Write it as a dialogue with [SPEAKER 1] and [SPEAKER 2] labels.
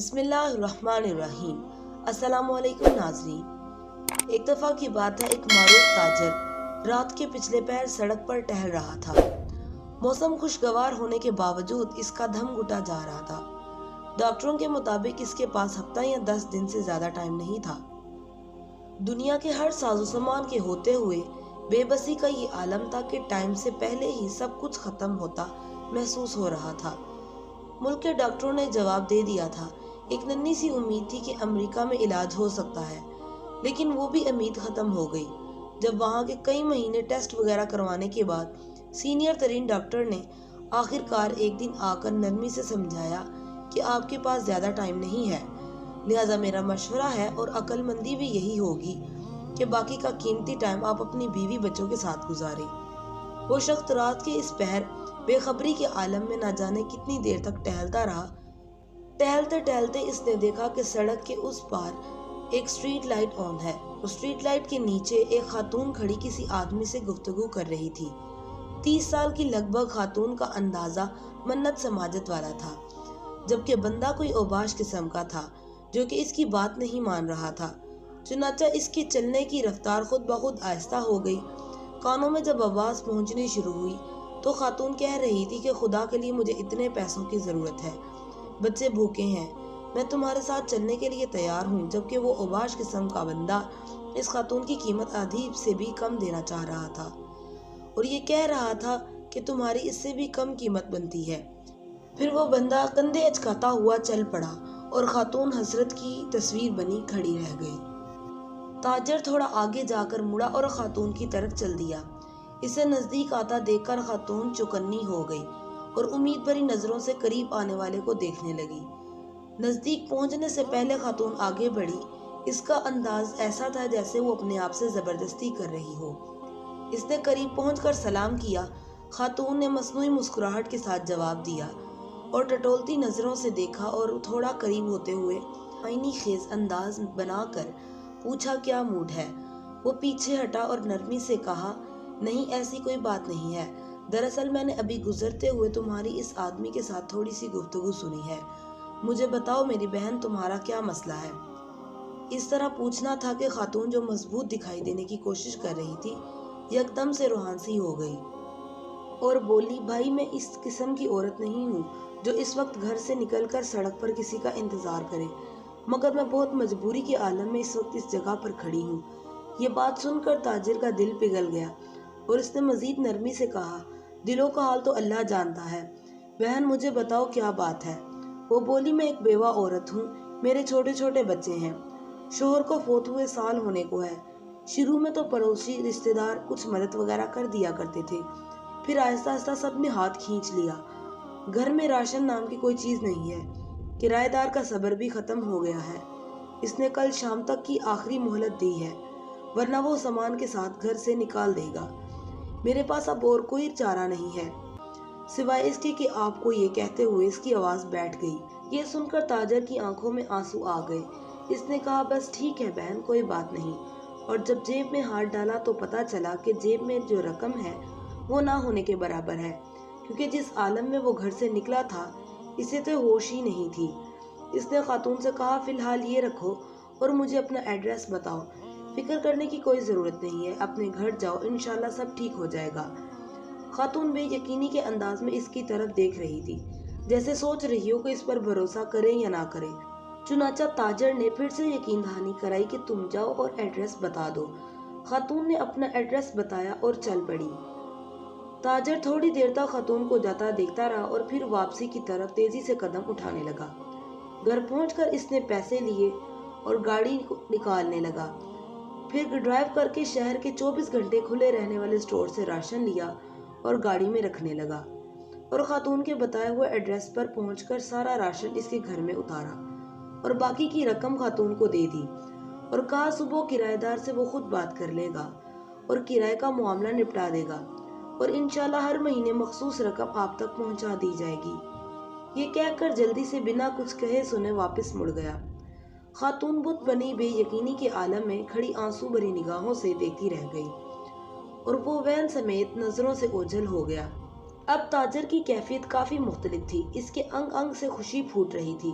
[SPEAKER 1] بسم اللہ الرحمن الرحیم۔ السلام علیکم ناظرین۔ ایک دفعہ کی بات ہے، ایک معروف تاجر رات کے پچھلے پہر سڑک پر ٹہل رہا تھا۔ موسم خوشگوار ہونے کے باوجود اس کا دم گھٹا جا رہا تھا۔ ڈاکٹروں کے مطابق اس کے پاس ہفتہ یا 10 دن سے زیادہ ٹائم نہیں تھا۔ دنیا کے ہر ساز و سامان کے ہوتے ہوئے بے بسی کا یہ عالم تھا کہ ٹائم سے پہلے ہی سب کچھ ختم ہوتا محسوس ہو رہا تھا۔ ملک کے ڈاکٹروں نے جواب دے دیا تھا۔ ایک ننھی سی امید تھی کہ امریکہ میں علاج ہو سکتا ہے، لیکن وہ بھی امید ختم ہو گئی جب وہاں کے کئی مہینے ٹیسٹ وغیرہ کروانے کے بعد سینئر ترین ڈاکٹر نے آخر کار ایک دن آ کر نرمی سے سمجھایا کہ آپ کے پاس زیادہ ٹائم نہیں ہے، لہٰذا میرا مشورہ ہے اور عقل مندی بھی یہی ہوگی کہ باقی کا قیمتی ٹائم آپ اپنی بیوی بچوں کے ساتھ گزاریں۔ وہ شخص رات کے اس پہر بے خبری کے عالم میں نہ جانے کتنی دیر تک ٹہلتا رہا۔ ٹہلتے ٹہلتے اس نے دیکھا کہ سڑک کے اس پار ایک اسٹریٹ لائٹ آن ہے۔ اس اسٹریٹ لائٹ کے نیچے ایک خاتون کھڑی کسی آدمی سے گفتگو کر رہی تھی۔ 30 سال کی لگ بھگ خاتون کا اندازہ منت سماجت والا تھا، جبکہ بندہ کوئی اوباش قسم کا تھا جو کہ اس کی بات نہیں مان رہا تھا۔ چنانچہ اس کے چلنے کی رفتار خود بخود آہستہ ہو گئی۔ کانوں میں جب آواز پہنچنی شروع ہوئی تو خاتون کہہ رہی تھی کہ خدا کے لیے مجھے اتنے پیسوں کی ضرورت ہے، بچے بھوکے ہیں، میں تمہارے ساتھ چلنے کے لیے تیار ہوں، جبکہ وہ اوباش قسم کا بندہ اس خاتون کی قیمت آدھی سے بھی کم دینا چاہ رہا تھا اور یہ کہہ رہا تھا کہ تمہاری اس سے بھی کم قیمت بنتی ہے۔ پھر وہ بندہ کندھے اچکاتا ہوا چل پڑا اور خاتون حسرت کی تصویر بنی کھڑی رہ گئی۔ تاجر تھوڑا آگے جا کر مڑا اور خاتون کی طرف چل دیا۔ اسے نزدیک آتا دیکھ کر خاتون چوکنی ہو گئی اور امید بھری نظروں سے قریب آنے والے کو دیکھنے لگی۔ نزدیک پہنچنے سے پہلے خاتون آگے بڑھی۔ اس کا انداز ایسا تھا جیسے وہ اپنے آپ سے زبردستی کر رہی ہو۔ اس نے قریب پہنچ کر سلام کیا۔ خاتون نے مصنوعی مسکراہٹ کے ساتھ جواب دیا اور ٹٹولتی نظروں سے دیکھا اور تھوڑا قریب ہوتے ہوئے آئینی خیز انداز بنا کر پوچھا کیا موڈ ہے۔ وہ پیچھے ہٹا اور نرمی سے کہا نہیں، ایسی کوئی بات نہیں ہے، دراصل میں نے ابھی گزرتے ہوئے تمہاری اس آدمی کے ساتھ تھوڑی سی گفتگو سنی ہے، مجھے بتاؤ میری بہن تمہارا کیا مسئلہ ہے۔ اس طرح پوچھنا تھا کہ خاتون جو مضبوط دکھائی دینے کی کوشش کر رہی تھی یکدم سے روحانسی ہو گئی اور بولی بھائی میں اس قسم کی عورت نہیں ہوں جو اس وقت گھر سے نکل کر سڑک پر کسی کا انتظار کرے، مگر میں بہت مجبوری کے عالم میں اس وقت اس جگہ پر کھڑی ہوں۔ یہ بات سن کر تاجر کا دل پگھل گیا اور اس نے مزید نرمی سے کہا دلوں کا حال تو اللہ جانتا ہے، بہن مجھے بتاؤ کیا بات ہے۔ وہ بولی میں ایک بیوہ عورت ہوں، میرے چھوٹے چھوٹے بچے ہیں، شوہر کو فوت ہوئے سال ہونے کو ہے۔ شروع میں تو پڑوسی رشتہ دار کچھ مدد وغیرہ کر دیا کرتے تھے، پھر آہستہ آہستہ سب نے ہاتھ کھینچ لیا۔ گھر میں راشن نام کی کوئی چیز نہیں ہے، کرایہ دار کا صبر بھی ختم ہو گیا ہے، اس نے کل شام تک کی آخری مہلت دی ہے، ورنہ وہ سامان کے ساتھ گھر سے نکال دے گا۔ میرے پاس اب اور کوئی چارہ نہیں ہے سوائے اس کے کہ آپ کو یہ کہتے ہوئے اس کی آواز بیٹھ گئی۔ یہ سن کر تاجر کی آنکھوں میں آنسو آ گئے۔ اس نے کہا بس ٹھیک ہے بہن، کوئی بات نہیں، اور جب جیب میں ہاتھ ڈالا تو پتا چلا کہ جیب میں جو رقم ہے وہ نہ ہونے کے برابر ہے، کیونکہ جس عالم میں وہ گھر سے نکلا تھا اسے تو ہوش ہی نہیں تھی۔ اس نے خاتون سے کہا فی الحال یہ رکھو اور مجھے اپنا ایڈریس بتاؤ، فکر کرنے کی کوئی ضرورت نہیں ہے، اپنے گھر جاؤ، انشاءاللہ سب ٹھیک ہو جائے گا۔ خاتون بے یقینی کے انداز میں اس کی طرف دیکھ رہی تھی، جیسے سوچ رہی ہو کہ اس پر بھروسہ کریں یا نہ کریں۔ چنانچہ تاجر نے پھر سے یقین دہانی کرائی کہ تم جاؤ اور ایڈریس بتا دو۔ خاتون نے اپنا ایڈریس بتایا اور چل پڑی۔ تاجر تھوڑی دیر تک خاتون کو جاتا دیکھتا رہا اور پھر واپسی کی طرف تیزی سے قدم اٹھانے لگا۔ گھر پہنچ کر اس نے پیسے لیے اور گاڑی نکالنے لگا، پھر ڈرائیو کر کے شہر کے 24 گھنٹے کھلے رہنے والے اسٹور سے راشن لیا اور گاڑی میں رکھنے لگا اور خاتون کے بتائے ہوئے ایڈریس پر پہنچ کر سارا راشن اس کے گھر میں اتارا اور باقی کی رقم خاتون کو دے دی اور کہا صبح کرایہ دار سے وہ خود بات کر لے گا اور کرایہ کا معاملہ نپٹا دے گا اور انشاءاللہ ہر مہینے مخصوص رقم آپ تک پہنچا دی جائے گی۔ یہ کہہ کر جلدی سے بنا کچھ کہے سنے واپس مڑ گیا۔ خاتون بت بنی بے یقینی کے عالم میں کھڑی آنسو بھری نگاہوں سے دیکھتی رہ گئی اور وہ وین سمیت نظروں سے اوجھل ہو گیا۔ اب تاجر کی کیفیت کافی مختلف تھی، اس کے انگ انگ سے خوشی پھوٹ رہی تھی۔